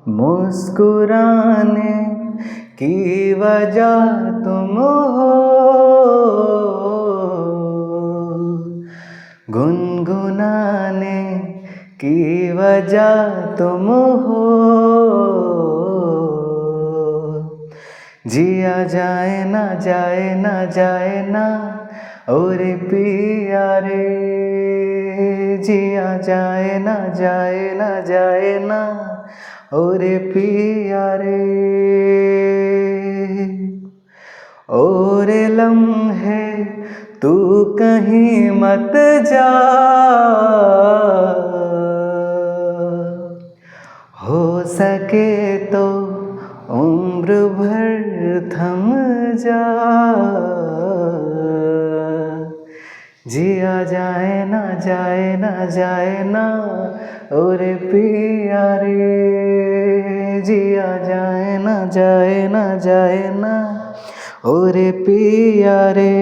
मुस्कुराने की वजह तुम हो, गुनगुनाने की वजह तुम हो। जिया जाए ना जाए ना जाए ना और पिया रे, जिया जाए ना जाए ना जाए ना और पिया रे। और लम्हे तू कहीं मत जा, हो सके तो उम्र भर थम जा। जिया जाए ना जाए ना जाए ना और पिया रे, जिया जाए ना जाए ना जाए ना और पिया रे।